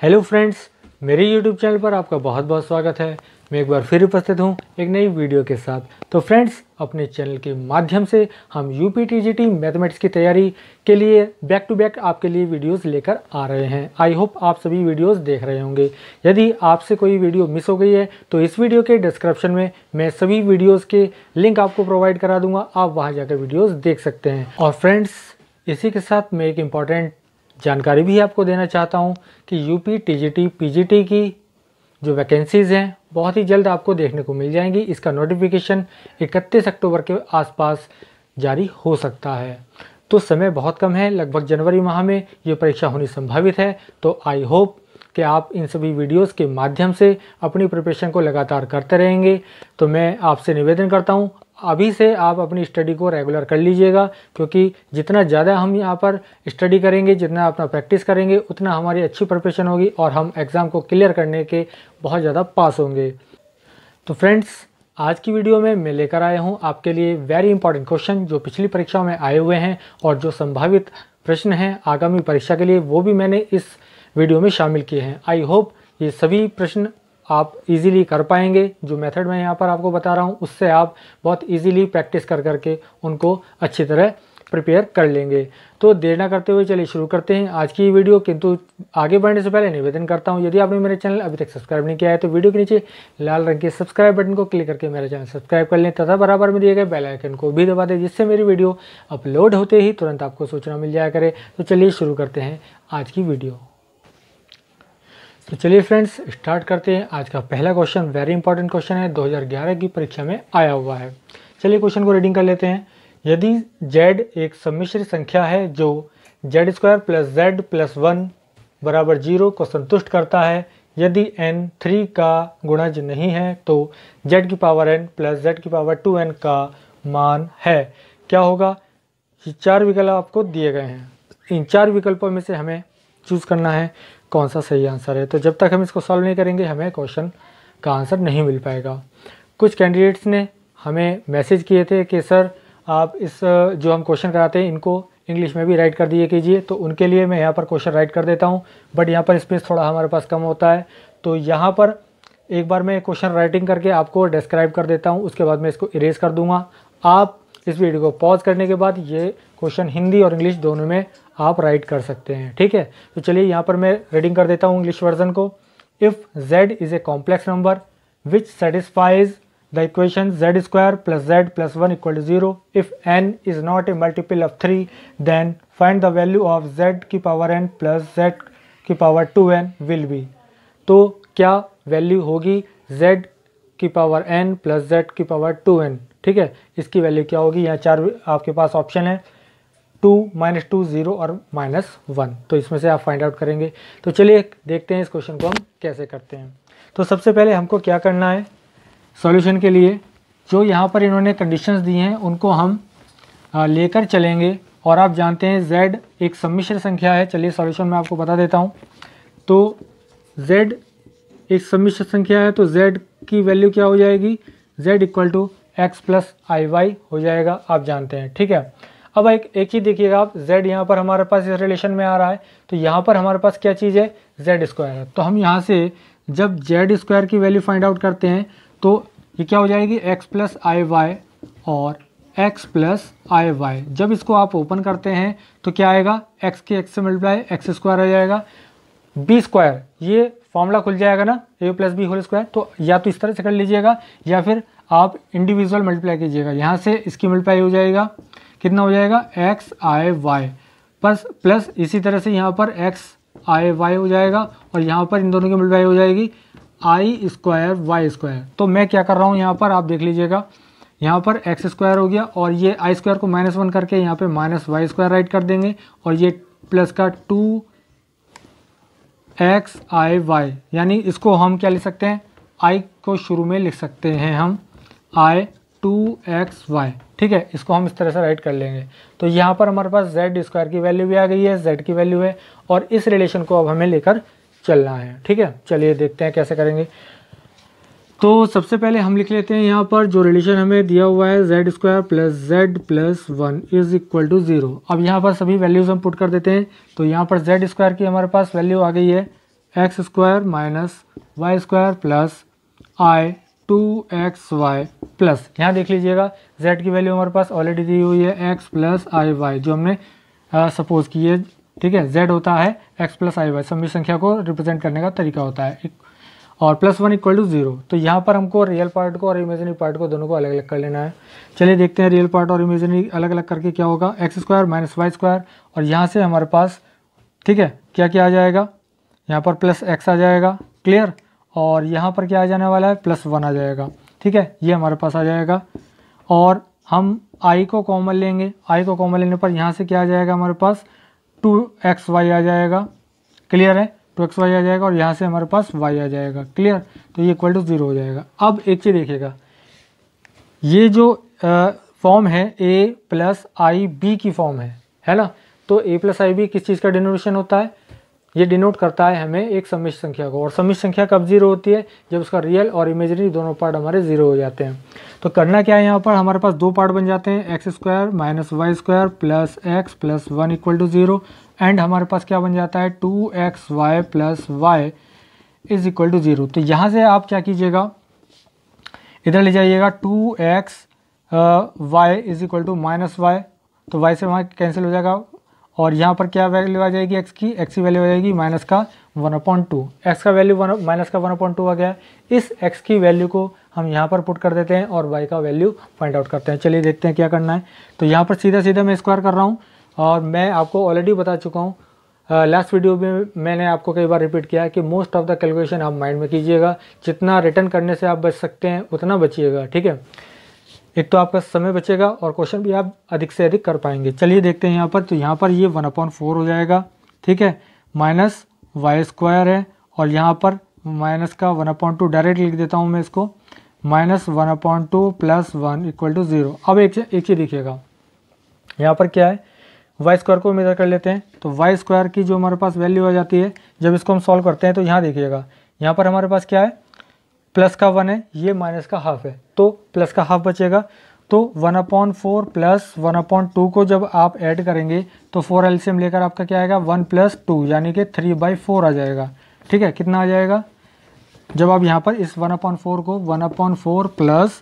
Hello friends, मेरे YouTube channel पर आपका बहुत बहुत स्वागत है। मैं एक बार फिर उपस्थित हूँ एक नई वीडियो के साथ। तो फ्रेंड्स, अपने चैनल के माध्यम से हम यूपी टीजीटी मैथमेटिक्स की तैयारी के लिए बैक टू बैक आपके लिए वीडियोस लेकर आ रहे हैं। आई होप आप सभी वीडियोस देख रहे होंगे। यदि आपसे कोई वीडियो मिस हो गई है तो इस वीडियो के डिस्क्रिप्शन में मैं सभी वीडियोज़ के लिंक आपको प्रोवाइड करा दूँगा, आप वहाँ जाकर वीडियोज़ देख सकते हैं। और फ्रेंड्स, इसी के साथ मैं एक इम्पॉर्टेंट जानकारी भी आपको देना चाहता हूं कि यूपी टीजीटी पीजीटी की जो वैकेंसीज़ हैं बहुत ही जल्द आपको देखने को मिल जाएंगी। इसका नोटिफिकेशन 31 अक्टूबर के आसपास जारी हो सकता है। तो समय बहुत कम है, लगभग जनवरी माह में ये परीक्षा होनी संभावित है। तो आई होप कि आप इन सभी वीडियोस के माध्यम से अपनी प्रिपरेशन को लगातार करते रहेंगे। तो मैं आपसे निवेदन करता हूं, अभी से आप अपनी स्टडी को रेगुलर कर लीजिएगा, क्योंकि जितना ज़्यादा हम यहाँ पर स्टडी करेंगे, जितना अपना प्रैक्टिस करेंगे, उतना हमारी अच्छी प्रिपरेशन होगी और हम एग्ज़ाम को क्लियर करने के बहुत ज़्यादा पास होंगे। तो फ्रेंड्स, आज की वीडियो में मैं लेकर आया हूँ आपके लिए वेरी इंपॉर्टेंट क्वेश्चन जो पिछली परीक्षाओं में आए हुए हैं, और जो संभावित प्रश्न हैं आगामी परीक्षा के लिए वो भी मैंने इस वीडियो में शामिल किए हैं। आई होप ये सभी प्रश्न आप इजीली कर पाएंगे। जो मेथड मैं यहाँ पर आपको बता रहा हूँ उससे आप बहुत इजीली प्रैक्टिस कर करके उनको अच्छी तरह प्रिपेयर कर लेंगे। तो देर ना करते हुए चलिए शुरू करते हैं आज की वीडियो। किंतु आगे बढ़ने से पहले निवेदन करता हूँ, यदि आपने मेरे चैनल अभी तक सब्सक्राइब नहीं किया है तो वीडियो के नीचे लाल रंग के सब्सक्राइब बटन को क्लिक करके मेरा चैनल सब्सक्राइब कर लें तथा बराबर में दिए गए बेल आइकन को भी दबा दें, जिससे मेरी वीडियो अपलोड होते ही तुरंत आपको सूचना मिल जाया करे। तो चलिए शुरू करते हैं आज की वीडियो। तो चलिए फ्रेंड्स, स्टार्ट करते हैं। आज का पहला क्वेश्चन वेरी इंपॉर्टेंट क्वेश्चन है, 2011 की परीक्षा में आया हुआ है। चलिए क्वेश्चन को रीडिंग कर लेते हैं। यदि z एक सम्मिश्र संख्या है जो z² + z + 1 = 0 को संतुष्ट करता है, यदि n 3 का गुणज नहीं है तो z⁴n + z⁴2n का मान है। क्या होगा? ये 4 विकल्प आपको दिए गए हैं। इन 4 विकल्पों में से हमें चूज़ करना है कौन सा सही आंसर है। तो जब तक हम इसको सॉल्व नहीं करेंगे हमें क्वेश्चन का आंसर नहीं मिल पाएगा। कुछ कैंडिडेट्स ने हमें मैसेज किए थे कि सर आप इस जो हम क्वेश्चन कराते हैं इनको इंग्लिश में भी राइट कर दिए कीजिए। तो उनके लिए मैं यहाँ पर क्वेश्चन राइट कर देता हूँ, बट यहाँ पर स्पेस थोड़ा हमारे पास कम होता है। तो यहाँ पर एक बार मैं क्वेश्चन राइटिंग करके आपको डिस्क्राइब कर देता हूँ, उसके बाद मैं इसको इरेज कर दूँगा। आप इस वीडियो को पॉज करने के बाद ये क्वेश्चन हिंदी और इंग्लिश दोनों में आप राइट कर सकते हैं, ठीक है। तो चलिए यहाँ पर मैं रीडिंग कर देता हूँ इंग्लिश वर्जन को। If z is a complex number which satisfies the equation z² + z + 1 = 0, if n is not a multiple of 3, then find the value of z⁴n + z⁴2n will be. तो क्या value होगी z⁴n + z⁴2n, ठीक है। इसकी value क्या होगी? यहाँ 4 आपके पास ऑप्शन है, 2, -2, 0 और -1। तो इसमें से आप फाइंड आउट करेंगे। तो चलिए देखते हैं इस क्वेश्चन को हम कैसे करते हैं। तो सबसे पहले हमको क्या करना है सॉल्यूशन के लिए, जो यहाँ पर इन्होंने कंडीशंस दी हैं उनको हम लेकर चलेंगे। और आप जानते हैं z एक सम्मिश्र संख्या है। चलिए सॉल्यूशन मैं आपको बता देता हूँ। तो z एक सम्मिश्र संख्या है तो z की वैल्यू क्या हो जाएगी? z = x + iy हो जाएगा, आप जानते हैं, ठीक है। अब एक चीज़ देखिएगा आप, z यहाँ पर हमारे पास इस रिलेशन में आ रहा है, तो यहाँ पर हमारे पास क्या चीज़ है? z² है। तो हम यहाँ से जब z² की वैल्यू फाइंड आउट करते हैं तो ये क्या हो जाएगी? x + iy और x + iy। जब इसको आप ओपन करते हैं तो क्या आएगा? x के x से मल्टीप्लाई x² आ जाएगा, b², ये फॉर्मूला खुल जाएगा ना, a + b² तो या तो इस तरह से कर लीजिएगा या फिर आप इंडिविजुअल मल्टीप्लाई कीजिएगा। यहाँ से इसकी मल्टीप्लाई हो जाएगा, कितना हो जाएगा? x i y प्लस इसी तरह से यहाँ पर x i y हो जाएगा और यहाँ पर इन दोनों की मल्टीप्लाई हो जाएगी i² y²। तो मैं क्या कर रहा हूँ यहाँ पर आप देख लीजिएगा, यहाँ पर x² हो गया और ये i² को -1 करके यहाँ पे -y² राइट कर देंगे और ये प्लस का 2x i y, यानी इसको हम क्या लिख सकते हैं? i को शुरू में लिख सकते हैं हम i 2xy, ठीक है। इसको हम इस तरह से राइट कर लेंगे। तो यहाँ पर हमारे पास z² की वैल्यू भी आ गई है, z की वैल्यू है, और इस रिलेशन को अब हमें लेकर चलना है, ठीक है। चलिए देखते हैं कैसे करेंगे। तो सबसे पहले हम लिख लेते हैं यहाँ पर जो रिलेशन हमें दिया हुआ है, z² + z + 1 = 0। अब यहाँ पर सभी वैल्यूज़ हम पुट कर देते हैं। तो यहाँ पर z² की हमारे पास वैल्यू आ गई है x square minus y square plus i 2xy plus, यहाँ देख लीजिएगा z की वैल्यू हमारे पास ऑलरेडी दी हुई है x प्लस आई वाई, जो हमने सपोज की है, ठीक है। z होता है x प्लस आई वाई, समी संख्या को रिप्रेजेंट करने का तरीका होता है, और +1 इक्वल टू 0। तो यहाँ पर हमको रियल पार्ट को और इमेजिनरी पार्ट को दोनों को अलग अलग कर लेना है। चलिए देखते हैं रियल पार्ट और इमेजिनरी अलग अलग करके क्या होगा, x square minus y square, और यहाँ से हमारे पास, ठीक है, क्या क्या आ जाएगा, यहाँ पर प्लस x आ जाएगा, क्लियर, और यहाँ पर क्या आ जाने वाला है, +1 आ जाएगा, ठीक है, ये हमारे पास आ जाएगा। और हम i को कॉमन लेंगे, i को कॉमन लेने पर यहाँ से क्या आ जाएगा हमारे पास, 2xy आ जाएगा, क्लियर है, 2xy आ जाएगा, और यहाँ से हमारे पास y आ जाएगा, क्लियर। तो ये इक्वल टू 0 हो जाएगा। अब एक चीज़ देखिएगा, ये जो फॉर्म है a प्लस आई बी की फॉर्म है ना। तो a प्लस आई बी किस चीज़ का डिनोटेशन होता है, ये डिनोट करता है हमें एक सम्मिश्र संख्या को, और सम्मिश्र संख्या कब 0 होती है, जब उसका रियल और इमेजिनरी दोनों पार्ट हमारे 0 हो जाते हैं। तो करना क्या है, यहाँ पर हमारे पास दो पार्ट बन जाते हैं, x square minus y square plus x plus 1 equal to 0, and हमारे पास क्या बन जाता है, 2xy plus y is equal to 0। तो यहाँ से आप क्या कीजिएगा, इधर ले जाइएगा 2xy is equal to minus y, तो y से वहाँ कैंसिल हो जाएगा, और यहाँ पर क्या वैल्यू आ जाएगी x की वैल्यू आ जाएगी माइनस का 1/2, x का वैल्यू माइनस का 1/2 आ गया। इस x की वैल्यू को हम यहाँ पर पुट कर देते हैं और y का वैल्यू फाइंड आउट करते हैं। चलिए देखते हैं क्या करना है। तो यहाँ पर सीधा सीधा मैं स्क्वायर कर रहा हूँ, और मैं आपको ऑलरेडी बता चुका हूँ, लास्ट वीडियो में मैंने आपको कई बार रिपीट किया है कि मोस्ट ऑफ द कैलकुलेशन आप माइंड में कीजिएगा, जितना रिटर्न करने से आप बच सकते हैं उतना बचिएगा, ठीक है। एक तो आपका समय बचेगा और क्वेश्चन भी आप अधिक से अधिक कर पाएंगे। चलिए देखते हैं यहाँ पर, तो यहाँ पर ये 1/4 हो जाएगा, ठीक है, माइनस वाई स्क्वायर है, और यहाँ पर माइनस का 1/2 डायरेक्ट लिख देता हूँ मैं इसको, माइनस 1/2 प्लस 1 इक्वल टू 0। अब एक चीज़ देखिएगा, यहाँ पर क्या है, वाई स्क्वायर को मेजर कर लेते हैं। तो वाई स्क्वायर की जो हमारे पास वैल्यू आ जाती है, जब इसको हम सॉल्व करते हैं, तो यहाँ देखिएगा, यहाँ पर हमारे पास क्या है, प्लस का 1 है, ये माइनस का हाफ है, तो प्लस का हाफ बचेगा। तो 1/4 प्लस 1/2 को जब आप ऐड करेंगे तो 4 एलसीएम लेकर आपका क्या आएगा, 1 + 2 यानी कि 3/4 आ जाएगा, ठीक है। कितना आ जाएगा, जब आप यहाँ पर इस 1/4 को 1/4 प्लस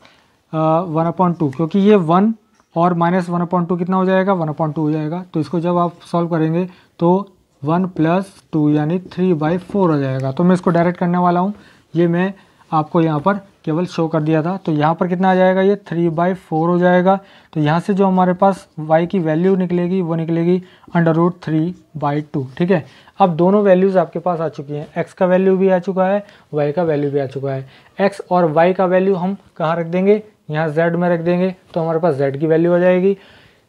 1/2, क्योंकि ये 1 और माइनस 1/2 कितना हो जाएगा, 1/2 हो जाएगा। तो इसको जब आप सॉल्व करेंगे तो 1 + 2 यानी 3/4 हो जाएगा। तो मैं इसको डायरेक्ट करने वाला हूँ, ये मैं आपको यहाँ पर केवल शो कर दिया था। तो यहाँ पर कितना आ जाएगा, ये 3/4 हो जाएगा। तो यहाँ से जो हमारे पास y की वैल्यू निकलेगी वो निकलेगी √3/2, ठीक है। अब दोनों वैल्यूज़ आपके पास आ चुकी हैं, x का वैल्यू भी आ चुका है, y का वैल्यू भी आ चुका है। x और y का वैल्यू हम कहाँ रख देंगे, यहाँ z में रख देंगे, तो हमारे पास z की वैल्यू आ जाएगी।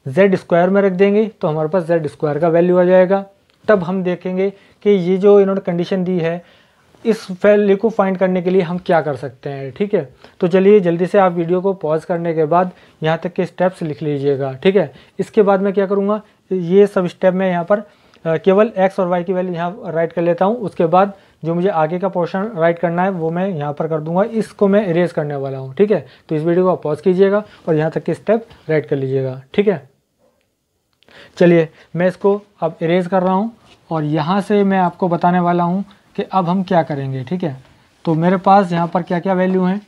z स्क्वायर में रख देंगे तो हमारे पास z स्क्वायर का वैल्यू आ जाएगा। तब हम देखेंगे कि ये जो इन्होंने कंडीशन दी है, इस वैल्यू को फाइंड करने के लिए हम क्या कर सकते हैं, ठीक है। तो चलिए जल्दी से आप वीडियो को पॉज करने के बाद यहाँ तक के स्टेप्स लिख लीजिएगा, ठीक है। इसके बाद मैं क्या करूँगा, ये सब स्टेप में यहाँ पर केवल x और y की वैल्यू यहाँ राइट कर लेता हूँ। उसके बाद जो मुझे आगे का पोर्शन राइट करना है वो मैं यहाँ पर कर दूंगा, इसको मैं इरेज करने वाला हूँ, ठीक है। तो इस वीडियो को आप पॉज कीजिएगा और यहाँ तक के स्टेप राइट कर लीजिएगा, ठीक है। चलिए मैं इसको अब इरेज कर रहा हूँ, और यहाँ से मैं आपको बताने वाला हूँ कि अब हम क्या करेंगे, ठीक है। तो मेरे पास यहाँ पर क्या क्या वैल्यू हैं,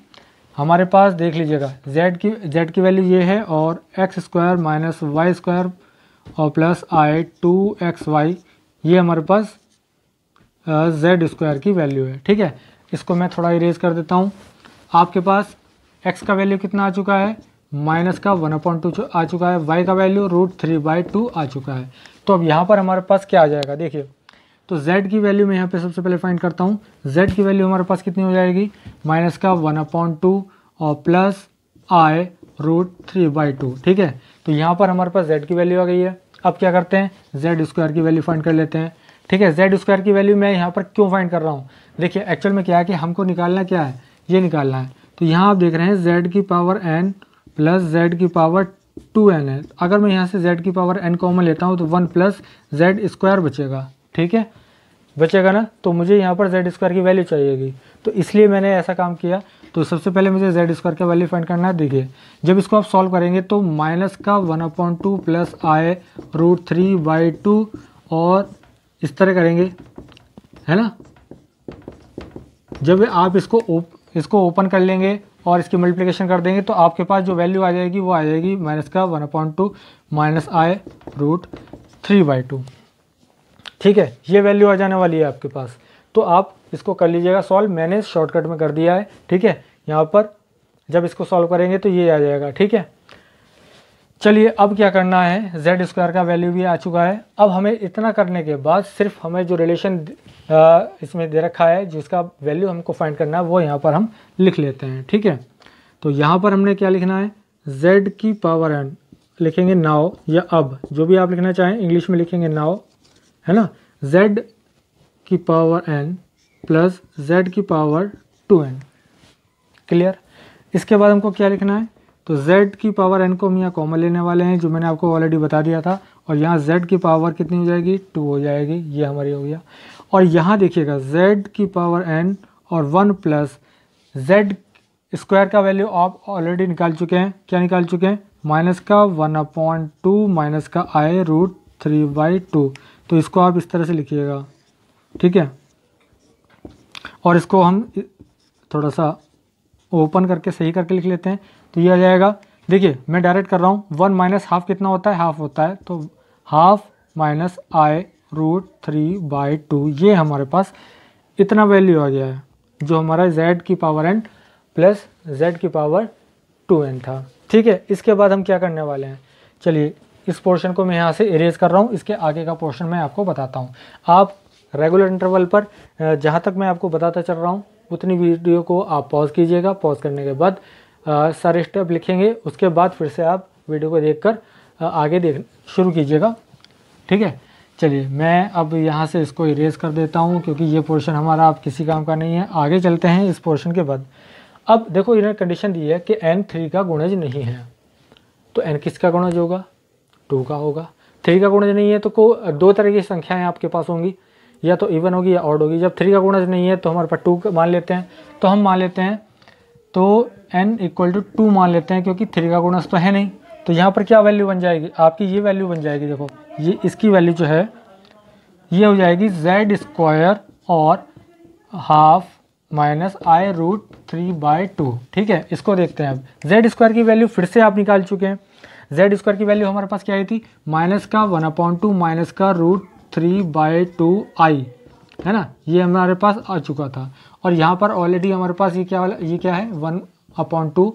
हमारे पास देख लीजिएगा, z की वैल्यू ये है, और x square minus y square और प्लस आई 2xy, ये हमारे पास z स्क्वायर की वैल्यू है, ठीक है। इसको मैं थोड़ा इरेज कर देता हूँ। आपके पास x का वैल्यू कितना आ चुका है, माइनस का 1/2 आ चुका है, y का वैल्यू √3/2 आ चुका है। तो अब यहाँ पर हमारे पास क्या आ जाएगा, देखिए, तो z की वैल्यू मैं यहाँ पे सबसे पहले फाइंड करता हूँ। z की वैल्यू हमारे पास कितनी हो जाएगी, माइनस का 1/2 और प्लस आई √3/2, ठीक है। तो यहाँ पर हमारे पास z की वैल्यू आ गई है। अब क्या करते हैं, z स्क्वायर की वैल्यू फाइंड कर लेते हैं, ठीक है। z स्क्वायर की वैल्यू मैं यहाँ पर क्यों फाइंड कर रहा हूँ, देखिए एक्चुअल में क्या है कि हमको निकालना क्या है, ये निकालना है। तो यहाँ आप देख रहे हैं z की पावर n प्लस z की पावर 2n है। अगर मैं यहाँ से z की पावर n कॉमन लेता हूँ तो 1 + z स्क्वायर बचेगा, ठीक है, बचेगा ना। तो मुझे यहाँ पर z स्क्वायर की वैल्यू चाहिएगी, तो इसलिए मैंने ऐसा काम किया। तो सबसे पहले मुझे z स्क्वायर का वैल्यू फाइंड करना है। देखिए जब इसको आप सॉल्व करेंगे तो माइनस का 1/2 प्लस आई √3/2 और इस तरह करेंगे, है ना। जब आप इसको ओपन कर लेंगे और इसकी मल्टीप्लिकेशन कर देंगे तो आपके पास जो वैल्यू आ जाएगी वो आ जाएगी माइनस का 1/2 माइनस i√3/2। ठीक है, ये वैल्यू आ जाने वाली है आपके पास। तो आप इसको कर लीजिएगा सॉल्व, मैंने शॉर्टकट में कर दिया है। ठीक है, यहाँ पर जब इसको सॉल्व करेंगे तो ये आ जाएगा। ठीक है, चलिए अब क्या करना है, z² का वैल्यू भी आ चुका है। अब हमें इतना करने के बाद सिर्फ हमें जो रिलेशन इसमें दे रखा है जिसका वैल्यू हमको फाइंड करना है वो यहाँ पर हम लिख लेते हैं। ठीक है, तो यहाँ पर हमने क्या लिखना है, z⁴n लिखेंगे नाउ या अब, जो भी आप लिखना चाहें, इंग्लिश में लिखेंगे नाउ, है ना, z⁴n प्लस z⁴2n। क्लियर। इसके बाद हमको क्या लिखना है, तो z⁴n को हम यहाँ कॉमन लेने वाले हैं, जो मैंने आपको ऑलरेडी बता दिया था, और यहाँ z की पावर कितनी हो जाएगी, 2 हो जाएगी, ये हमारी हो गया। और यहाँ देखिएगा z⁴n और 1 प्लस z² का वैल्यू आप ऑलरेडी निकाल चुके हैं। क्या निकाल चुके हैं, माइनस का 1/2 माइनस का i√3/2। तो इसको आप इस तरह से लिखिएगा। ठीक है, और इसको हम थोड़ा सा ओपन करके सही करके लिख लेते हैं, तो ये आ जाएगा। देखिए मैं डायरेक्ट कर रहा हूँ, 1 माइनस हाफ कितना होता है, हाफ होता है, तो हाफ माइनस i√3/2, ये हमारे पास इतना वैल्यू आ गया है, जो हमारा z⁴n प्लस z⁴2n था। ठीक है, इसके बाद हम क्या करने वाले हैं, चलिए इस पोर्शन को मैं यहाँ से इरेज कर रहा हूँ, इसके आगे का पोर्शन मैं आपको बताता हूँ। आप रेगुलर इंटरवल पर जहाँ तक मैं आपको बताता चल रहा हूँ उतनी वीडियो को आप पॉज कीजिएगा। पॉज करने के बाद सारे स्टेप लिखेंगे, उसके बाद फिर से आप वीडियो को देखकर आगे शुरू कीजिएगा। ठीक है, चलिए मैं अब यहाँ से इसको इरेज कर देता हूँ, क्योंकि ये पोर्शन हमारा अब किसी काम का नहीं है। आगे चलते हैं इस पोर्शन के बाद। अब देखो इन्होंने कंडीशन दी है कि n 3 का गुणज नहीं है, तो n किसका गुणज होगा, 2 का होगा। 3 का गुणज नहीं है तो दो तरह की संख्याएं आपके पास होंगी, या तो इवन होगी या ऑड होगी। जब 3 का गुणज नहीं है तो हमारे पास 2 मान लेते हैं, तो हम मान लेते हैं तो n = 2 मान लेते हैं, क्योंकि 3 का गुणज तो है नहीं। तो यहाँ पर क्या वैल्यू बन जाएगी आपकी, ये वैल्यू बन जाएगी, देखो ये इसकी वैल्यू जो है ये हो जाएगी z² और हाफ माइनस i√3/2। ठीक है, इसको देखते हैं अब। z² की वैल्यू फिर से आप निकाल चुके हैं। z² की वैल्यू हमारे पास क्या आई थी, माइनस का 1/2 माइनस का √3/2i, है ना, ये हमारे पास आ चुका था। और यहाँ पर ऑलरेडी हमारे पास ये क्या है, 1/2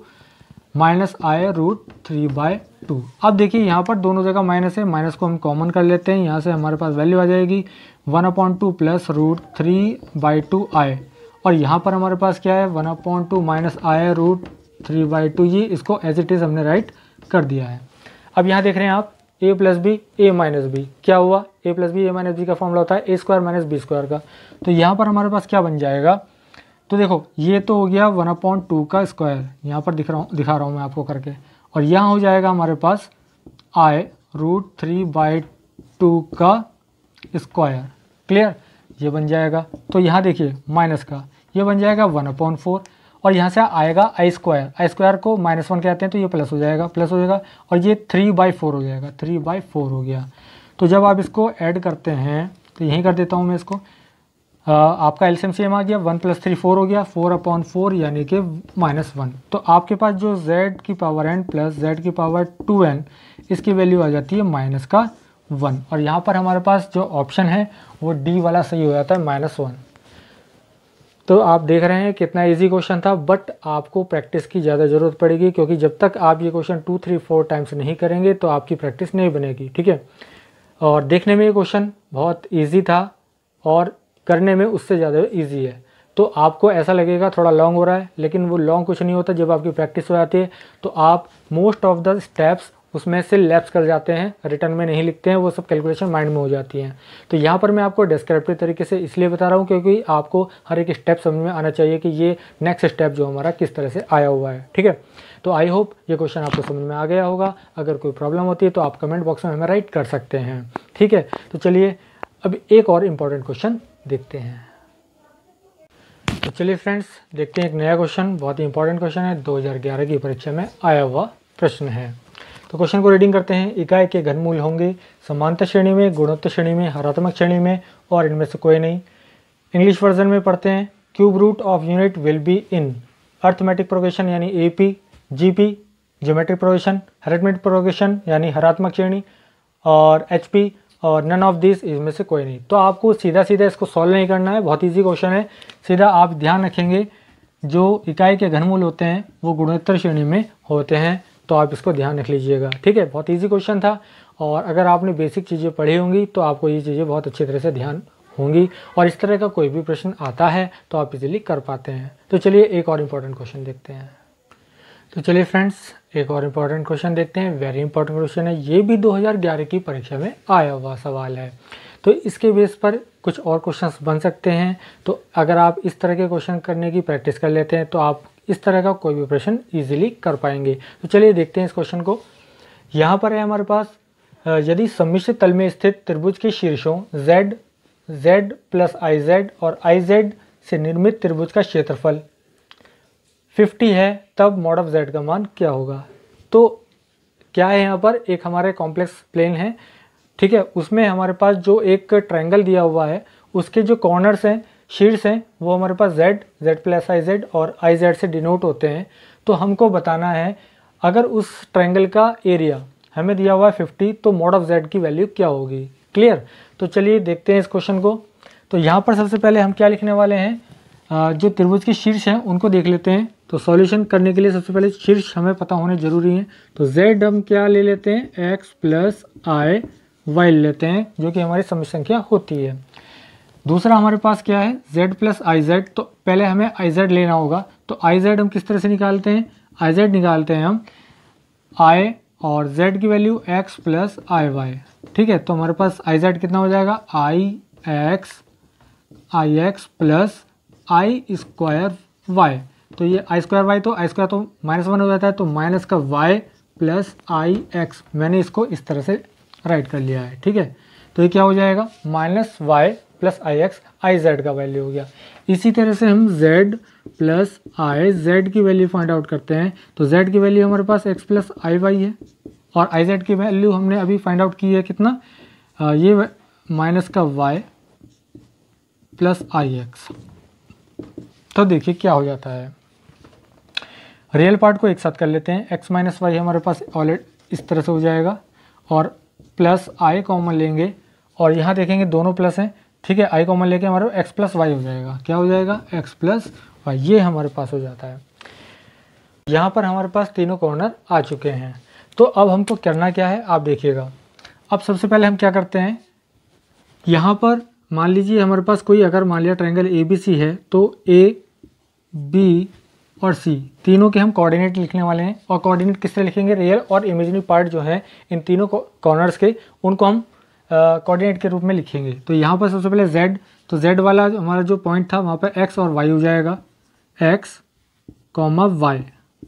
माइनस i√3/2। अब देखिए यहाँ पर दोनों जगह माइनस है, माइनस को हम कॉमन कर लेते हैं, यहाँ से हमारे पास वैल्यू आ जाएगी 1/2 प्लस √3/2i। और यहाँ पर हमारे पास क्या है, 1/2 माइनस i√3/2, ये इसको एज इट इज़ हमने राइट कर दिया है। अब यहाँ देख रहे हैं आप a plus b a minus b, क्या हुआ, a plus b a minus b का फॉर्मूला होता है a² माइनस b² का। तो यहाँ पर हमारे पास क्या बन जाएगा, तो देखो ये तो हो गया 1/2 का स्क्वायर, यहाँ पर दिखा रहा हूँ मैं आपको करके, और यहाँ हो जाएगा हमारे पास i√3/2 का स्क्वायर। क्लियर, ये बन जाएगा। तो यहाँ देखिए माइनस का ये बन जाएगा 1/4, और यहाँ से आएगा i² को -1 कहते हैं, तो ये प्लस हो जाएगा, और ये 3/4 हो जाएगा, 3/4 हो गया। तो जब आप इसको ऐड करते हैं, तो यहीं कर देता हूँ मैं इसको, आपका एलसीएम सेम आ गया, 1 + 3 4 हो गया, 4/4 यानी कि -1। तो आपके पास जो z⁴n प्लस z⁴2n इसकी वैल्यू आ जाती है -1। और यहाँ पर हमारे पास जो ऑप्शन है वो डी वाला सही हो जाता है, -1। तो आप देख रहे हैं कितना इजी क्वेश्चन था, बट आपको प्रैक्टिस की ज़्यादा ज़रूरत पड़ेगी, क्योंकि जब तक आप ये क्वेश्चन 2, 3, 4 टाइम्स नहीं करेंगे तो आपकी प्रैक्टिस नहीं बनेगी। ठीक है, और देखने में ये क्वेश्चन बहुत ईजी था और करने में उससे ज़्यादा इजी है। तो आपको ऐसा लगेगा थोड़ा लॉन्ग हो रहा है, लेकिन वो लॉन्ग कुछ नहीं होता। जब आपकी प्रैक्टिस हो जाती है तो आप मोस्ट ऑफ द स्टेप्स उसमें से लैप्स कर जाते हैं, रिटर्न में नहीं लिखते हैं, वो सब कैलकुलेशन माइंड में हो जाती हैं। तो यहाँ पर मैं आपको डिस्क्रिप्टिव तरीके से इसलिए बता रहा हूँ क्योंकि आपको हर एक स्टेप समझ में आना चाहिए कि ये नेक्स्ट स्टेप जो हमारा किस तरह से आया हुआ है। ठीक है, तो आई होप ये क्वेश्चन आपको समझ में आ गया होगा। अगर कोई प्रॉब्लम होती है तो आप कमेंट बॉक्स में हमें राइट कर सकते हैं। ठीक है, तो चलिए अब एक और इम्पॉर्टेंट क्वेश्चन देखते हैं। तो चलिए फ्रेंड्स देखते हैं एक नया क्वेश्चन, बहुत ही इंपॉर्टेंट क्वेश्चन है, 2011 की परीक्षा में आया हुआ प्रश्न है। तो क्वेश्चन को रीडिंग करते हैं। इकाई के घनमूल होंगे समांतर श्रेणी में, गुणोत्तर श्रेणी में, हरात्मक श्रेणी में और इनमें से कोई नहीं। इंग्लिश वर्जन में पढ़ते हैं। Cube root of unit will be in arithmetic progression यानी AP, GP geometric progression, arithmetic progression यानी हरात्मक श्रेणी, और HP, और नन ऑफ दिस इसमें से कोई नहीं। तो आपको सीधा सीधा इसको सॉल्व नहीं करना है, बहुत इजी क्वेश्चन है। सीधा आप ध्यान रखेंगे जो इकाई के घनमूल होते हैं वो गुणोत्तर श्रेणी में होते हैं, तो आप इसको ध्यान रख लीजिएगा, ठीक है। बहुत इजी क्वेश्चन था, और अगर आपने बेसिक चीज़ें पढ़ी होंगी तो आपको ये चीज़ें बहुत अच्छी तरह से ध्यान होंगी, और इस तरह का कोई भी प्रश्न आता है तो आप इजीली कर पाते हैं। तो चलिए एक और इम्पॉर्टेंट क्वेश्चन देखते हैं। तो चलिए फ्रेंड्स, एक और इम्पॉर्टेंट क्वेश्चन देखते हैं। वेरी इंपॉर्टेंट क्वेश्चन है, ये भी 2011 की परीक्षा में आया हुआ सवाल है, तो इसके बेस पर कुछ और क्वेश्चंस बन सकते हैं। तो अगर आप इस तरह के क्वेश्चन करने की प्रैक्टिस कर लेते हैं तो आप इस तरह का कोई भी प्रश्न इजीली कर पाएंगे। तो चलिए देखते हैं इस क्वेश्चन को। यहाँ पर है हमारे पास, यदि सम्मिश्र तल में स्थित त्रिभुज के शीर्षों Z प्लस IZ और IZ से निर्मित त्रिभुज का क्षेत्रफल 50 है, तब मॉड ऑफ Z का मान क्या होगा। तो क्या है, यहाँ पर एक हमारे कॉम्प्लेक्स प्लेन है, ठीक है, उसमें हमारे पास जो एक ट्रायंगल दिया हुआ है उसके जो कॉर्नर्स हैं, शीर्ष हैं, वो हमारे पास Z प्लस IZ और IZ से डिनोट होते हैं। तो हमको बताना है अगर उस ट्रायंगल का एरिया हमें दिया हुआ है 50, तो मॉड ऑफ Z की वैल्यू क्या होगी। क्लियर। तो चलिए देखते हैं इस क्वेश्चन को। तो यहाँ पर सबसे पहले हम क्या लिखने वाले हैं, जो त्रिभुज के शीर्ष हैं उनको देख लेते हैं। तो सॉल्यूशन करने के लिए सबसे पहले शीर्ष हमें पता होने जरूरी है। तो Z हम क्या ले लेते हैं, X प्लस IY ले लेते हैं, जो कि हमारी सम्मिश्र संख्या होती है। दूसरा हमारे पास क्या है, Z प्लस IZ। तो पहले हमें IZ लेना होगा। तो IZ हम किस तरह से निकालते हैं, IZ निकालते हैं हम I और Z की वैल्यू X प्लस IY, ठीक है। तो हमारे पास IZ कितना हो जाएगा, IX plus I square Y। तो ये I स्क्वायर Y, तो I स्क्वायर तो -1 हो जाता है, तो माइनस का Y प्लस IX, मैंने इसको इस तरह से राइट कर लिया है, ठीक है। तो ये क्या हो जाएगा, -Y प्लस IX, IZ का वैल्यू हो गया। इसी तरह से हम Z प्लस IZ की वैल्यू फाइंड आउट करते हैं। तो Z की वैल्यू हमारे पास X प्लस IY है, और IZ की वैल्यू हमने अभी फाइंड आउट की है कितना, ये माइनस का Y प्लस IX। तो देखिए क्या हो जाता है, रियल पार्ट को एक साथ कर लेते हैं। X माइनस वाई हमारे पास ऑलरेडी इस तरह से हो जाएगा, और प्लस I कॉमन लेंगे, और यहाँ देखेंगे दोनों प्लस हैं, ठीक है। I कॉमन लेके हमारे X प्लस वाई हो जाएगा, क्या हो जाएगा, X प्लस वाई, ये हमारे पास हो जाता है। यहाँ पर हमारे पास तीनों कॉर्नर आ चुके हैं। तो अब हमको करना क्या है, आप देखिएगा। अब सबसे पहले हम क्या करते हैं, यहाँ पर मान लीजिए हमारे पास कोई अगर मान लिया ट्रायंगल ABC है, तो A, B और C तीनों के हम कोऑर्डिनेट लिखने वाले हैं। और कोऑर्डिनेट किस तरह लिखेंगे, रियल और इमेजिनरी पार्ट जो है इन तीनों कॉर्नर्स के, उनको हम कोऑर्डिनेट के रूप में लिखेंगे। तो यहाँ पर सबसे पहले Z, तो Z वाला हमारा जो पॉइंट था वहाँ पर X और Y हो जाएगा, X, Y।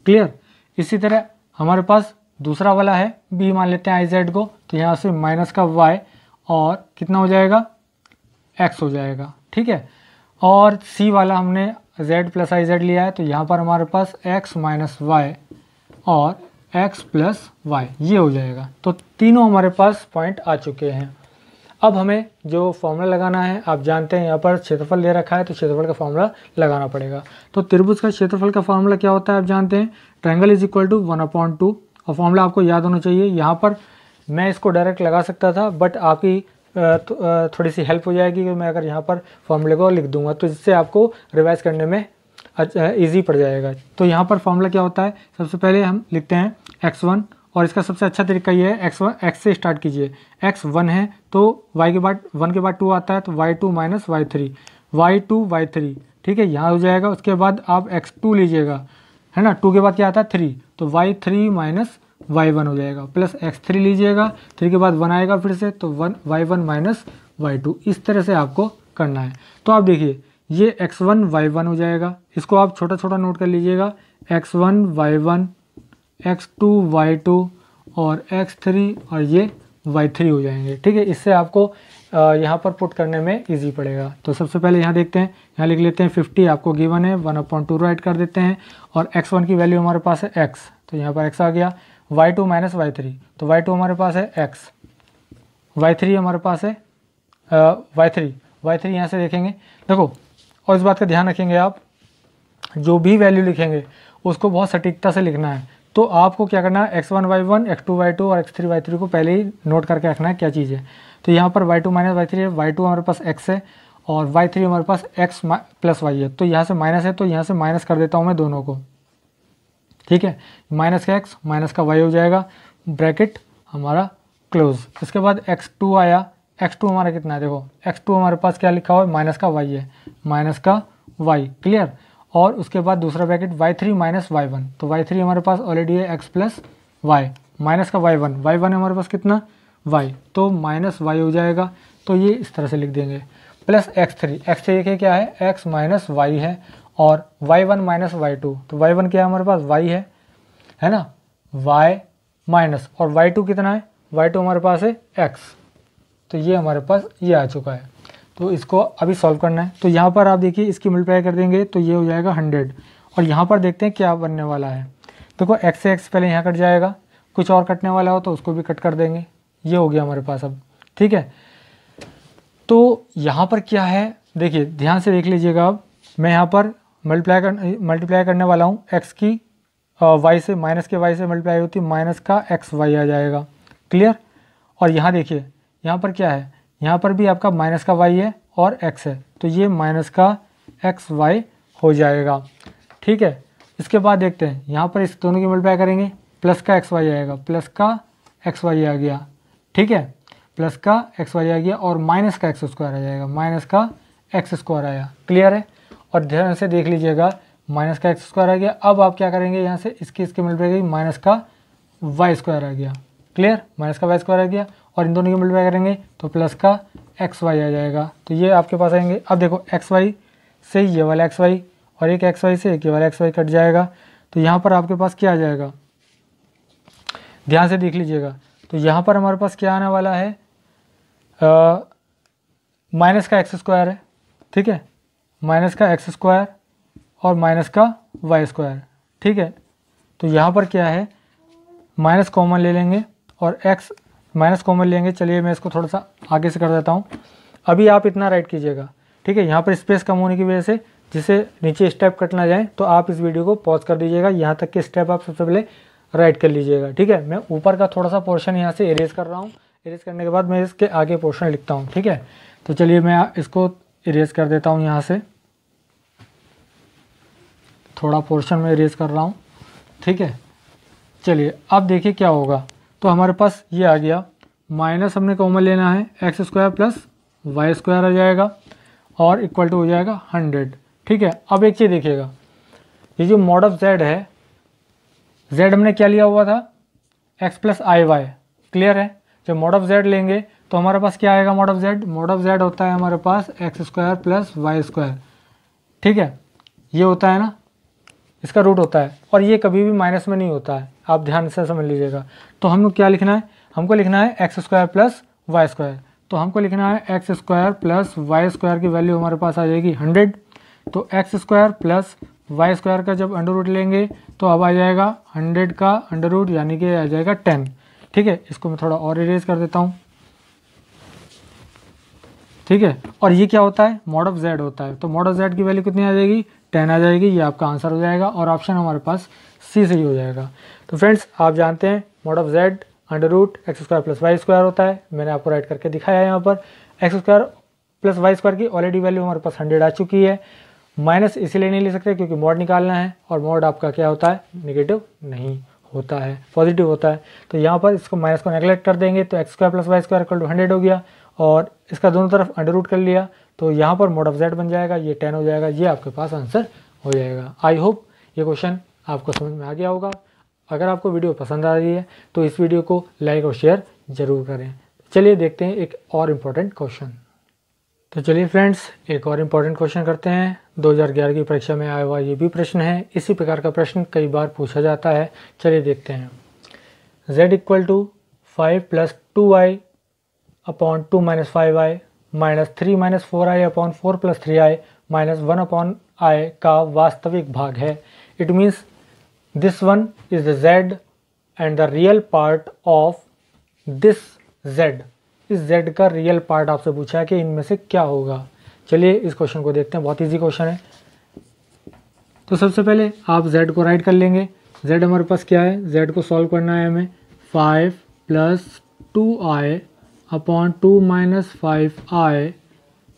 क्लियर। इसी तरह हमारे पास दूसरा वाला है B, मान लेते हैं IZ को, तो यहाँ से माइनस का Y और कितना हो जाएगा, X हो जाएगा, ठीक है। और C वाला हमने Z प्लस IZ लिया है, तो यहाँ पर हमारे पास X माइनस Y और X प्लस Y, ये हो जाएगा। तो तीनों हमारे पास पॉइंट आ चुके हैं। अब हमें जो फॉर्मूला लगाना है, आप जानते हैं यहाँ पर क्षेत्रफल दे रखा है, तो क्षेत्रफल का फॉर्मूला लगाना पड़ेगा। तो त्रिभुज का क्षेत्रफल का फॉर्मूला क्या होता है, आप जानते हैं, ट्रायंगल इज इक्वल टू 1/2, और फॉर्मूला आपको याद होना चाहिए। यहाँ पर मैं इसको डायरेक्ट लगा सकता था, बट आपकी थोड़ी सी हेल्प हो जाएगी कि मैं अगर यहाँ पर फॉर्मूले को लिख दूंगा, तो इससे आपको रिवाइज करने में इजी पड़ जाएगा। तो यहाँ पर फॉर्मूला क्या होता है, सबसे पहले हम लिखते हैं x1, और इसका सबसे अच्छा तरीका ये है, x से स्टार्ट कीजिए। x 1 है तो y के बाद 1 के बाद 2 आता है, तो y2 माइनस y3, y3, ठीक है, यहाँ हो जाएगा। उसके बाद आप x2 लीजिएगा, है ना, 2 के बाद क्या आता है 3, तो y3 माइनस y1 हो जाएगा, प्लस x3 लीजिएगा, 3 के बाद 1 आएगा फिर से, तो y1 माइनस y2, इस तरह से आपको करना है। तो आप देखिए ये x1 y1 हो जाएगा, इसको आप छोटा छोटा नोट कर लीजिएगा, x1 y1, x2 y2 और x3 और ये y3 हो जाएंगे, ठीक है। इससे आपको यहाँ पर पुट करने में इजी पड़ेगा। तो सबसे पहले यहाँ देखते हैं, यहाँ लिख लेते हैं 50 आपको गिवन है, 1/2 राइट कर देते हैं, और x1 की वैल्यू हमारे पास है x, तो यहाँ पर x आ गया, y2 माइनस y3, तो y2 हमारे पास है x, y3 हमारे पास है y3 यहाँ से देखेंगे, देखो और इस बात का ध्यान रखेंगे आप, जो भी वैल्यू लिखेंगे उसको बहुत सटीकता से लिखना है। तो आपको क्या करना है, x1 y1 x2 y2 और x3 y3 को पहले ही नोट करके रखना है क्या चीज़ है। तो यहाँ पर y2 माइनस y3 है, y2 हमारे पास x है और y3 हमारे पास x प्लस y है। तो यहाँ से माइनस है तो यहाँ से माइनस कर देता हूँ मैं दोनों को, ठीक है। माइनस का x माइनस का y हो जाएगा, ब्रैकेट हमारा क्लोज। इसके बाद x2 आया, x2 हमारा कितना है, देखो x2 हमारे पास क्या लिखा हुआ है, माइनस का y है, माइनस का y, क्लियर। और उसके बाद दूसरा ब्रैकेट y3 माइनस y1, तो y3 हमारे पास ऑलरेडी है x प्लस y, माइनस का y1 हमारे पास कितना y, तो माइनस y हो जाएगा। तो ये इस तरह से लिख देंगे, प्लस x3 के क्या है, x माइनस y है, और y1 माइनस y2, तो y1 क्या है हमारे पास y है ना, y माइनस, और y2 कितना है, y2 हमारे पास है x। तो ये हमारे पास ये आ चुका है। तो इसको अभी सॉल्व करना है। तो यहाँ पर आप देखिए इसकी मल्टीप्लाई कर देंगे तो ये हो जाएगा 100, और यहाँ पर देखते हैं क्या बनने वाला है। देखो x से x पहले यहाँ कट जाएगा, कुछ और कटने वाला हो तो उसको भी कट कर देंगे। ये हो गया हमारे पास अब, ठीक है। तो यहाँ पर क्या है, देखिए ध्यान से देख लीजिएगा। अब मैं यहाँ पर मल्टीप्लाई करने वाला हूँ, x की y से, माइनस के y से मल्टीप्लाई होती है, माइनस का x y आ जाएगा, क्लियर। और यहाँ देखिए यहाँ पर क्या है, यहाँ पर भी आपका माइनस का y है और x है, तो ये माइनस का x y हो जाएगा, ठीक है। इसके बाद देखते हैं यहाँ पर इस दोनों की मल्टीप्लाई करेंगे, प्लस का x y आएगा, प्लस का x y आ गया, ठीक है, प्लस का x y आ गया, और माइनस का x स्क्वायर आ जाएगा, माइनस का x स्क्वायर आया, क्लियर है। और ध्यान से देख लीजिएगा, माइनस का x स्क्वायर आ गया। अब आप क्या करेंगे, यहाँ से इसकी मल्टीप्लाई करेंगे, माइनस का y स्क्वायर आ गया, क्लियर, माइनस का y स्क्वायर आ गया, और इन दोनों की मल्टीप्लाई करेंगे तो प्लस का एक्स वाई आ जाएगा। तो ये आपके पास आएंगे। अब देखो एक्स वाई से ये वाला एक्स वाई और एक एक्स वाई से एक ये वाला एक्स वाई कट जाएगा। तो यहाँ पर आपके पास क्या आ जाएगा, ध्यान से देख लीजिएगा। तो यहाँ पर हमारे पास क्या आने वाला है, माइनस का एक्स स्क्वायर है, ठीक है, माइनस का एक्स स्क्वायर और माइनस का वाई स्क्वायर, ठीक है। तो यहाँ पर क्या है, माइनस कॉमन ले लेंगे और एक्स माइनस कॉमन लेंगे। चलिए मैं इसको थोड़ा सा आगे से कर देता हूँ। अभी आप इतना राइट कीजिएगा, ठीक है। यहाँ पर स्पेस कम होने की वजह से जिससे नीचे स्टेप कट ना जाए, तो आप इस वीडियो को पॉज कर दीजिएगा, यहाँ तक के स्टेप आप सबसे पहले राइट कर लीजिएगा, ठीक है। मैं ऊपर का थोड़ा सा पोर्शन यहाँ से इरेज कर रहा हूँ, इरेज करने के बाद मैं इसके आगे पोर्शन लिखता हूँ, ठीक है। तो चलिए मैं इसको इरेज कर देता हूँ, यहाँ से थोड़ा पोर्शन में इरेज कर रहा हूँ, ठीक है। चलिए अब देखिए क्या होगा। तो हमारे पास ये आ गया, माइनस हमने कॉमन लेना है, x square plus y square आ जाएगा और इक्वल टू हो जाएगा 100, ठीक है। अब एक चीज़ देखिएगा, ये जो मॉड ऑफ जेड है, जेड हमने क्या लिया हुआ था, एक्स प्लस आई वाई, क्लियर है। जब मॉड ऑफ जेड लेंगे तो हमारे पास क्या आएगा, मॉड ऑफ जेड होता है हमारे पास x square plus y square, ठीक है। ये होता है ना, इसका रूट होता है, और ये कभी भी माइनस में नहीं होता है, आप ध्यान से समझ लीजिएगा। तो हम लोग क्या लिखना है, हमको लिखना है x square plus y square. तो हमको लिखना है x square plus y square की वैल्यू हमारे पास आ जाएगी 100। तो x square plus y square का जब अंडर रूट लेंगे तो अब आ जाएगा 100 का अंडर रूट, यानी कि आ जाएगा 10, ठीक है। इसको मैं थोड़ा और इरेज कर देता हूँ, ठीक है। और ये क्या होता है, मॉड ऑफ जेड होता है। तो मॉड ऑफ जेड की वैल्यू कितनी आ जाएगी, 10 आ जाएगी। ये आपका आंसर हो जाएगा और ऑप्शन हमारे पास सी सही हो जाएगा। तो फ्रेंड्स आप जानते हैं mod of z under root x square plus y square होता है। मैंने आपको राइट करके दिखाया है। यहाँ पर x square plus y square की ऑलरेडी वैल्यू हमारे पास 100 आ चुकी है। माइनस इसीलिए नहीं ले सकते क्योंकि मॉड निकालना है, और मॉड आपका क्या होता है, नेगेटिव नहीं होता है, पॉजिटिव होता है। तो यहाँ पर इसको माइनस को नेगलेक्ट कर देंगे तो x square plus y square equal to 100 हो गया, और इसका दोनों तरफ अंडर रूट कर लिया तो यहाँ पर मॉड ऑफ जेड बन जाएगा, ये 10 हो जाएगा। ये आपके पास आंसर हो जाएगा। आई होप ये क्वेश्चन आपको समझ में आ गया होगा। अगर आपको वीडियो पसंद आ रही है तो इस वीडियो को लाइक और शेयर ज़रूर करें। चलिए देखते हैं एक और इम्पोर्टेंट क्वेश्चन। तो चलिए फ्रेंड्स एक और इम्पोर्टेंट क्वेश्चन करते हैं। 2011 की परीक्षा में आया हुआ ये भी प्रश्न है। इसी प्रकार का प्रश्न कई बार पूछा जाता है। चलिए देखते हैं। z equal to 5 plus 2i upon 2 minus 5i minus 3 minus 4i upon 4 plus 3i minus 1 upon i का वास्तविक भाग है। It means this one is the z and the real part of this z। इस z का real part आपसे पूछा है कि इनमें से क्या होगा। चलिए इस क्वेश्चन को देखते हैं, बहुत ईजी क्वेश्चन है। तो सबसे पहले आप z को राइट कर लेंगे। z हमारे पास क्या है, z को सॉल्व करना है हमें 5 + 2i upon 2 - 5i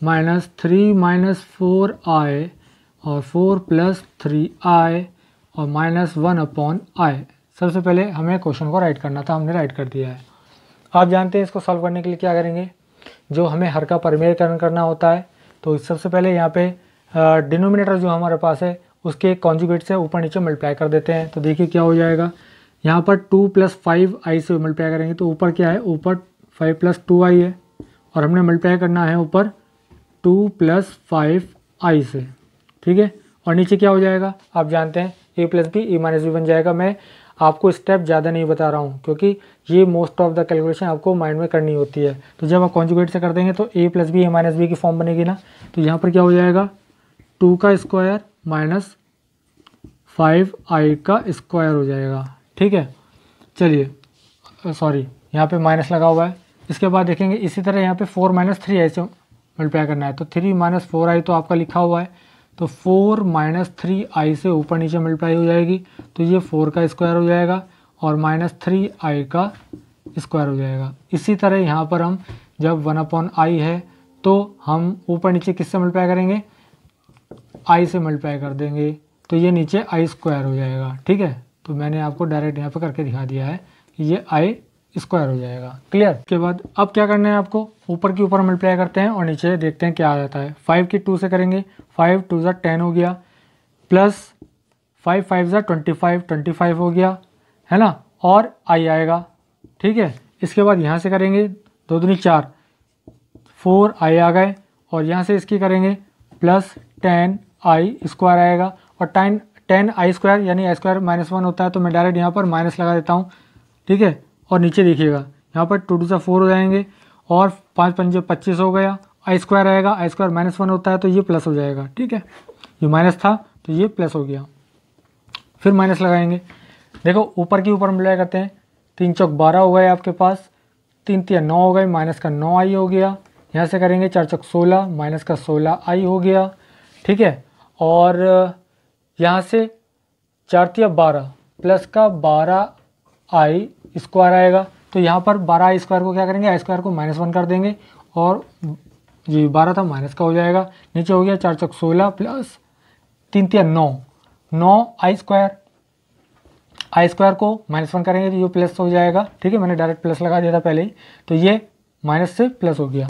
minus 3 - 4i और 4 + 3i और -1 अपॉन i। सबसे पहले हमें क्वेश्चन को राइट करना था, हमने राइट कर दिया है। आप जानते हैं इसको सॉल्व करने के लिए क्या करेंगे, जो हमें हर का परिमेयकरण करना होता है। तो सबसे पहले यहाँ पे डिनोमिनेटर जो हमारे पास है उसके कॉन्जुगेट से ऊपर नीचे मल्टीप्लाई कर देते हैं। तो देखिए क्या हो जाएगा, यहाँ पर 2 + 5i से मल्टीप्लाई करेंगे तो ऊपर क्या है, ऊपर 5 + 2i है और हमने मल्टीप्लाई करना है ऊपर 2 + 5i से, ठीक है। और नीचे क्या हो जाएगा, आप जानते हैं a + b a - b बन जाएगा। मैं आपको स्टेप ज़्यादा नहीं बता रहा हूँ क्योंकि ये मोस्ट ऑफ द कैलकुलेशन आपको माइंड में करनी होती है। तो जब आप कॉन्जुगेट से कर देंगे तो a + b a - b की फॉर्म बनेगी ना। तो यहाँ पर क्या हो जाएगा, 2 का स्क्वायर माइनस 5i का स्क्वायर हो जाएगा, ठीक है। चलिए सॉरी यहाँ पे माइनस लगा हुआ है। इसके बाद देखेंगे इसी तरह यहाँ पे 4 - 3i से मल्टीप्लाई करना है। तो 3 - 4i तो आपका लिखा हुआ है, तो 4 - 3i से ऊपर नीचे मल्टीप्लाई हो जाएगी तो ये 4 का स्क्वायर हो जाएगा और -3i का स्क्वायर हो जाएगा। इसी तरह यहाँ पर हम जब 1/i है तो हम ऊपर नीचे किससे मल्टीप्लाई करेंगे, i से मल्टीप्लाई कर देंगे तो ये नीचे i² हो जाएगा, ठीक है। तो मैंने आपको डायरेक्ट यहाँ पे करके दिखा दिया है कि ये i² हो जाएगा, क्लियर। उसके बाद अब क्या करना है आपको, ऊपर के ऊपर मल्टीप्लाई करते हैं और नीचे देखते हैं क्या आ जाता है। 5 की 2 से करेंगे, 5 × 2 = 10 हो गया, प्लस 5 × 5 = 25 हो गया, है ना, और i आएगा, ठीक है। इसके बाद यहाँ से करेंगे 2 दूनी 4, 4i आ गए और यहाँ से इसकी करेंगे प्लस 10i² आएगा और 10i² यानी i² -1 होता है तो मैं डायरेक्ट यहाँ पर माइनस लगा देता हूँ, ठीक है। और नीचे देखिएगा यहाँ पर 2 × 2 = 4 हो जाएंगे और 5 × 5 = 25 हो गया, i² आएगा, i² -1 होता है तो ये प्लस हो जाएगा, ठीक है। ये माइनस था तो ये प्लस हो गया, फिर माइनस लगाएंगे। देखो ऊपर की ऊपर मल्टीप्लाई करते हैं, 3 × 4 = 12 हो गए आपके पास, 3 × 3 = 9 हो गए, माइनस का 9i हो गया। यहाँ से करेंगे 4 × 4 = 16, माइनस का 16i हो गया, ठीक है। और यहाँ से 4 × 3 = 12 प्लस का 12i² आएगा। तो यहाँ पर 12i² को क्या करेंगे, i² को -1 कर देंगे और ये 12 था माइनस का हो जाएगा। नीचे हो गया 4 × 4 = 16 प्लस 3 × 3 = 9, 9i², i² को -1 करेंगे तो ये प्लस हो जाएगा, ठीक है। मैंने डायरेक्ट प्लस लगा दिया था पहले ही, तो ये माइनस से प्लस हो गया।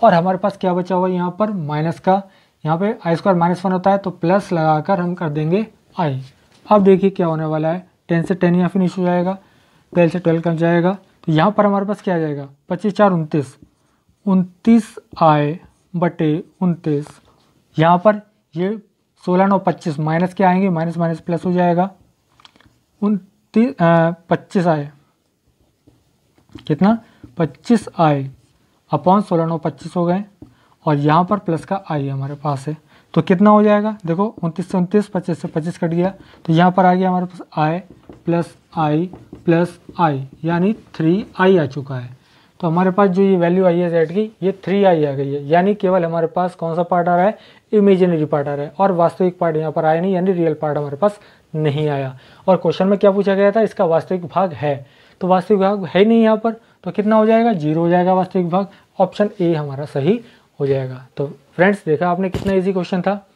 और हमारे पास क्या बचा हुआ यहाँ पर, माइनस का, यहाँ पे i² -1 होता है तो प्लस लगाकर हम कर देंगे i। अब देखिए क्या होने वाला है, 10 से 10 यहाँ फिनिश हो जाएगा, 12 से 12 कट जाएगा। तो यहाँ पर हमारे पास क्या आ जाएगा, 25 × 4 = 29, 29i/29। यहाँ पर ये 16 × 9 = 25, माइनस के आएंगे, माइनस माइनस प्लस हो जाएगा, 25i कितना, 25i अपॉन 16 × 9 = 25 हो गए और यहाँ पर प्लस का i हमारे पास है तो कितना हो जाएगा, देखो 29 से 29, 25 से 25 कट गया तो यहाँ पर आ गया हमारे पास i प्लस i यानी 3i आ चुका है। तो हमारे पास जो ये वैल्यू आई है z की, ये 3i आ गई है, यानी केवल हमारे पास कौन सा पार्ट आ रहा है, इमेजिनरी पार्ट आ रहा है और वास्तविक पार्ट यहाँ पर आया नहीं, यानी रियल पार्ट हमारे पास नहीं आया। और क्वेश्चन में क्या पूछा गया था, इसका वास्तविक भाग है, तो वास्तविक भाग है नहीं यहाँ पर, तो कितना हो जाएगा, 0 हो जाएगा वास्तविक भाग। ऑप्शन ए हमारा सही हो जाएगा। तो फ्रेंड्स देखा आपने कितना इजी क्वेश्चन था।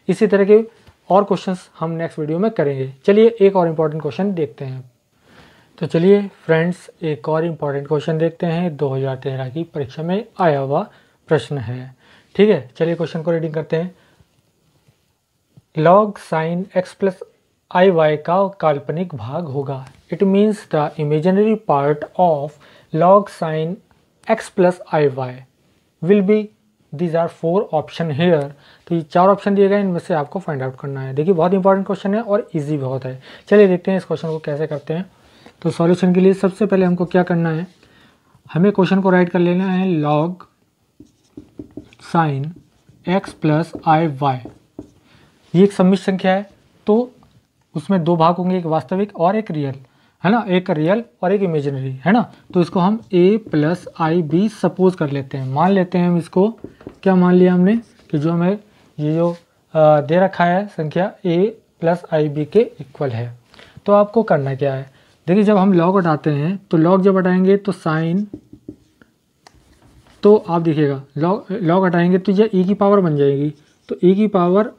इसी तरह के और क्वेश्चंस हम नेक्स्ट वीडियो में करेंगे। चलिए एक और इम्पॉर्टेंट क्वेश्चन देखते हैं। तो चलिए फ्रेंड्स एक और इम्पॉर्टेंट क्वेश्चन देखते हैं, 2013 की परीक्षा में आया हुआ प्रश्न है, ठीक है। चलिए क्वेश्चन को रीडिंग करते हैं। log sin x + iy का काल्पनिक भाग होगा। It means the imaginary part of log sin x + iy will be, these are 4 option here. तो ये 4 ऑप्शन दिए गए, इनमें से आपको फाइंड आउट करना है। देखिए बहुत इंपॉर्टेंट क्वेश्चन है और इजी बहुत है। चलिए देखते हैं इस क्वेश्चन को कैसे करते हैं। तो सॉल्यूशन के लिए सबसे पहले हमको क्या करना है, हमें क्वेश्चन को राइट कर लेना है log sin x + iy। ये एक सम्मिश्र संख्या है तो उसमें 2 भाग होंगे, एक वास्तविक और एक रियल, है ना, एक रियल और एक इमेजिनरी, है ना। तो इसको हम a + ib सपोज कर लेते हैं, मान लेते हैं हम इसको, क्या मान लिया हमने कि जो हमें ये जो दे रखा है संख्या a प्लस IB के इक्वल है। तो आपको करना क्या है, देखिए जब हम लॉग हटाते हैं तो लॉग जब हटाएंगे तो साइन, तो आप देखिएगा लॉग हटाएंगे तो ये e की पावर बन जाएगी। तो e की पावर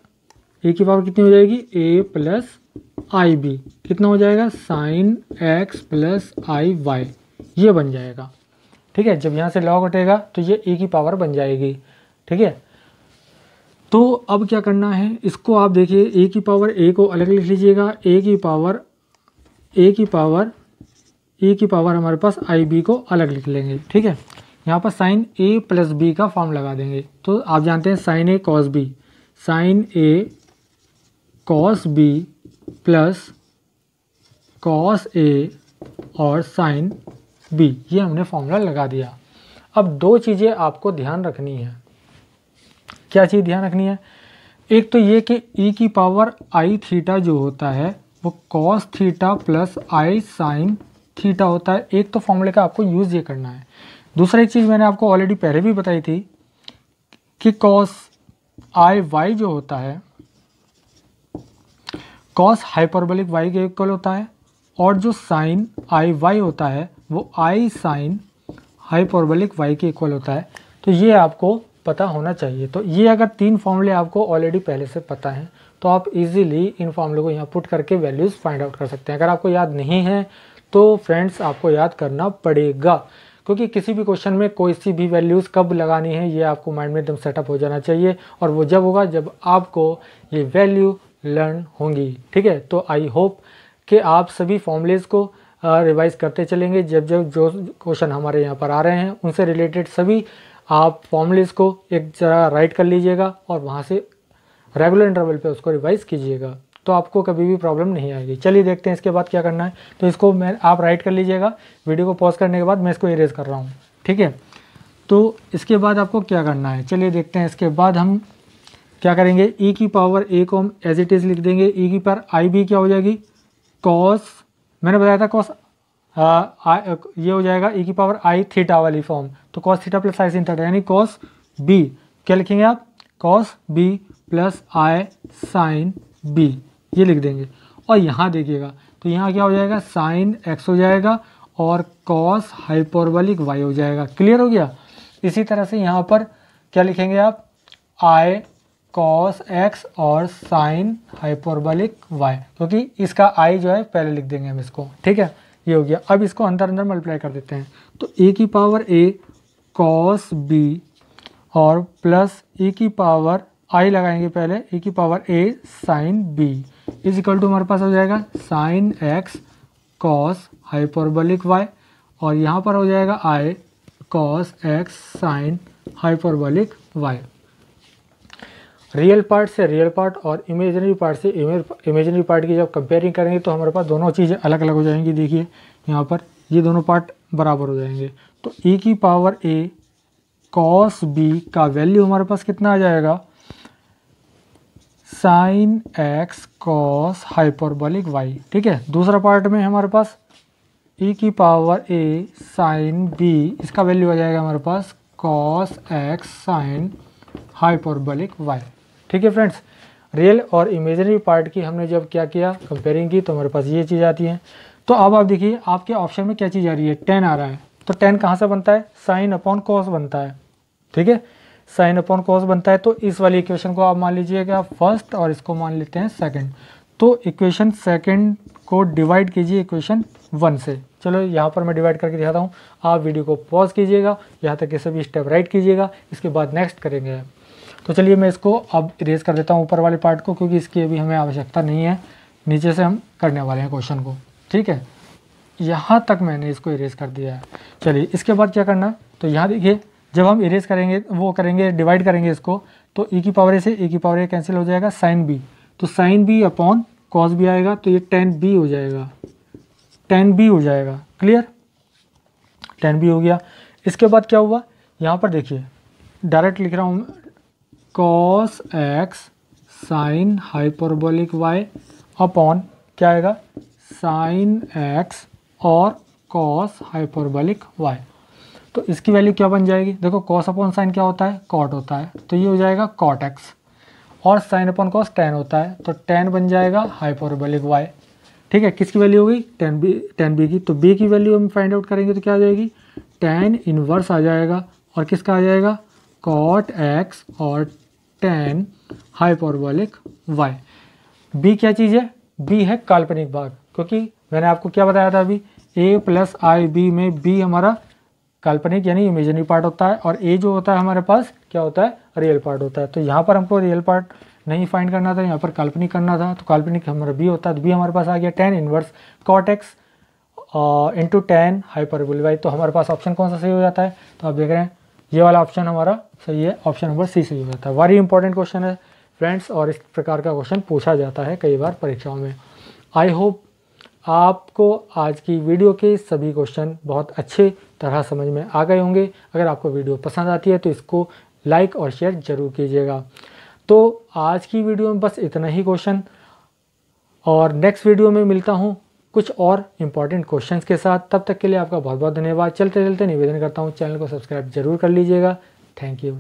कितनी हो जाएगी, a प्लस IB कितना हो जाएगा, साइन x प्लस IY, ये बन जाएगा। ठीक है, जब यहाँ से लॉग हटेगा तो ये e की पावर बन जाएगी। ठीक है, तो अब क्या करना है, इसको आप देखिए a की पावर a को अलग लिख लीजिएगा, e की पावर हमारे पास IB को अलग लिख लेंगे। ठीक है, यहाँ पर साइन a प्लस b का फॉर्म लगा देंगे। तो आप जानते हैं sine a cos b, sine a cos b plus cos a और साइन b, ये हमने फॉर्मूला लगा दिया। अब दो चीज़ें आपको ध्यान रखनी है। क्या चीज़ ध्यान रखनी है, एक तो ये कि e की पावर I थीटा जो होता है वो cos theta plus I sine theta होता है। एक तो फॉर्मूले का आपको यूज़ ये करना है। दूसरा एक चीज़ मैंने आपको ऑलरेडी पहले भी बताई थी कि कॉस IY जो होता है कॉस हाइपरबोलिक y के इक्वल होता है, और जो साइन IY होता है वो I साइन हाइपरबोलिक y के इक्वल होता है। तो ये आपको पता होना चाहिए। तो ये अगर तीन फॉर्मूले आपको ऑलरेडी पहले से पता हैं तो आप इजीली इन फॉर्मूले को यहाँ पुट करके वैल्यूज़ फाइंड आउट कर सकते हैं। अगर आपको याद नहीं है तो फ्रेंड्स आपको याद करना पड़ेगा, क्योंकि किसी भी क्वेश्चन में कोई सी भी वैल्यूज़ कब लगानी है ये आपको माइंड में एकदम सेटअप हो जाना चाहिए, और वो जब होगा जब आपको ये वैल्यू लर्न होंगी। ठीक है, तो आई होप कि आप सभी फॉर्मूलेज़ को रिवाइज करते चलेंगे। जब जब जो क्वेश्चन हमारे यहाँ पर आ रहे हैं उनसे रिलेटेड सभी आप फॉर्मूलेज़ को एक जरा राइट कर लीजिएगा और वहाँ से रेगुलर इंटरवल पे उसको रिवाइज कीजिएगा, तो आपको कभी भी प्रॉब्लम नहीं आएगी। चलिए देखते हैं इसके बाद क्या करना है। तो इसको आप राइट कर लीजिएगा, वीडियो को पॉज करने के बाद मैं इसको इरेज कर रहा हूँ। ठीक है, तो इसके बाद आपको क्या करना है, चलिए देखते हैं। इसके बाद हम क्या करेंगे, e की पावर a को हम एज इट इज़ लिख देंगे। e की पावर IB क्या हो जाएगी, कॉस, मैंने बताया था कॉस ये हो जाएगा e की पावर I थीटा वाली फॉर्म, तो cos theta plus I sin theta, यानी कॉस b क्या लिखेंगे आप, cos b plus I sine b, ये लिख देंगे। और यहाँ देखिएगा तो यहाँ क्या हो जाएगा, साइन x हो जाएगा और कॉस हाइपरबोलिक y हो जाएगा। क्लियर हो गया। इसी तरह से यहाँ पर क्या लिखेंगे आप, I कॉस x और साइन हाइपरबोलिक y, क्योंकि इसका I जो है पहले लिख देंगे हम इसको। ठीक है, ये हो गया। अब इसको अंदर अंदर मल्टीप्लाई कर देते हैं। तो a की पावर a कॉस b और प्लस e की पावर I लगाएंगे पहले, e की power a sine b is equal to हमारे पास हो जाएगा sine x cos hyperbolic y, और यहाँ पर हो जाएगा I cos x sine hyperbolic y। Real part से रियल पार्ट और इमेजिनरी पार्ट से इमेजिनरी पार्ट की जब कंपेयरिंग करेंगे तो हमारे पास दोनों चीज़ें अलग अलग हो जाएंगी। देखिए यहाँ पर ये दोनों पार्ट बराबर हो जाएंगे। तो e की पावर a कॉस b का वैल्यू हमारे पास कितना आ जाएगा, sine x cos hyperbolic y। ठीक है, दूसरा पार्ट में हमारे पास e की पावर a साइन b, इसका वैल्यू आ जाएगा हमारे पास cos x sine hyperbolic y। ठीक है फ्रेंड्स, रियल और इमेजिनरी पार्ट की हमने जब क्या किया, कंपेयरिंग की, तो हमारे पास ये चीज़ आती है। तो अब आप देखिए आपके ऑप्शन में क्या चीज़ आ रही है, tan आ रहा है। तो tan कहाँ से बनता है, साइन अपॉन कॉस बनता है। ठीक है, साइन अपॉन कॉस बनता है। तो इस वाली इक्वेशन को आप मान लीजिएगा फर्स्ट और इसको मान लेते हैं सेकंड। तो इक्वेशन सेकंड को डिवाइड कीजिए इक्वेशन 1 से। चलो यहाँ पर मैं डिवाइड करके दिखाता हूँ, आप वीडियो को पॉज कीजिएगा, यहाँ तक के सभी स्टेप राइट कीजिएगा, इसके बाद नेक्स्ट करेंगे। तो चलिए मैं इसको अब इरेज कर देता हूँ ऊपर वाले पार्ट को, क्योंकि इसकी अभी हमें आवश्यकता नहीं है, नीचे से हम करने वाले हैं क्वेश्चन को। ठीक है, यहाँ तक मैंने इसको इरेज कर दिया है। चलिए इसके बाद क्या करना, तो यहाँ देखिए जब हम इरेज करेंगे वो करेंगे डिवाइड करेंगे इसको, तो e की पावर a से e की पावर a कैंसिल हो जाएगा, साइन b, तो sine b upon cos b आएगा, तो ये टेन b हो जाएगा, टेन b हो जाएगा। क्लियर, टेन b हो गया। इसके बाद क्या हुआ, यहाँ पर देखिए डायरेक्ट लिख रहा हूँ, cos x sine hyperbolic y upon क्या आएगा, साइन x और कॉस हाइपरबोलिक y। तो इसकी वैल्यू क्या बन जाएगी, देखो कॉस अपॉन साइन क्या होता है, कॉट होता है, तो ये हो जाएगा कॉट एक्स, और साइन अपॉन कॉस टेन होता है, तो टेन बन जाएगा हाइपरबोलिक वाई। ठीक है, किसकी वैल्यू हो गई, टेन बी की। तो बी की वैल्यू हम फाइंड आउट करेंगे तो क्या आ जाएगी, टेन इनवर्स आ जाएगा, और किसका आ जाएगा, कॉट एक्स और टेन हाइपरबोलिक वाई। बी क्या चीज़ है, बी है काल्पनिक भाग, क्योंकि मैंने आपको क्या बताया था अभी, ए प्लस आई बी में बी हमारा काल्पनिक यानी इमेजिनरी पार्ट होता है, और ए जो होता है हमारे पास क्या होता है, रियल पार्ट होता है। तो यहाँ पर हमको रियल पार्ट नहीं फाइंड करना था, यहाँ पर काल्पनिक करना था, तो काल्पनिक हमारा बी होता है, तो बी हमारे पास आ गया tan inverse cot x into tan hyperbolic y. तो हमारे पास ऑप्शन कौन सा सही हो जाता है, तो आप देख रहे हैं ये वाला ऑप्शन हमारा सही है, ऑप्शन नंबर सी सही हो जाता है। वेरी इंपॉर्टेंट क्वेश्चन है फ्रेंड्स, और इस प्रकार का क्वेश्चन पूछा जाता है कई बार परीक्षाओं में। आई होप आपको आज की वीडियो के सभी क्वेश्चन बहुत अच्छे तरह समझ में आ गए होंगे। अगर आपको वीडियो पसंद आती है तो इसको लाइक और शेयर जरूर कीजिएगा। तो आज की वीडियो में बस इतना ही क्वेश्चन, और नेक्स्ट वीडियो में मिलता हूँ कुछ और इम्पॉर्टेंट क्वेश्चंस के साथ। तब तक के लिए आपका बहुत बहुत धन्यवाद। चलते चलते निवेदन करता हूँ, चैनल को सब्सक्राइब जरूर कर लीजिएगा। Thank you.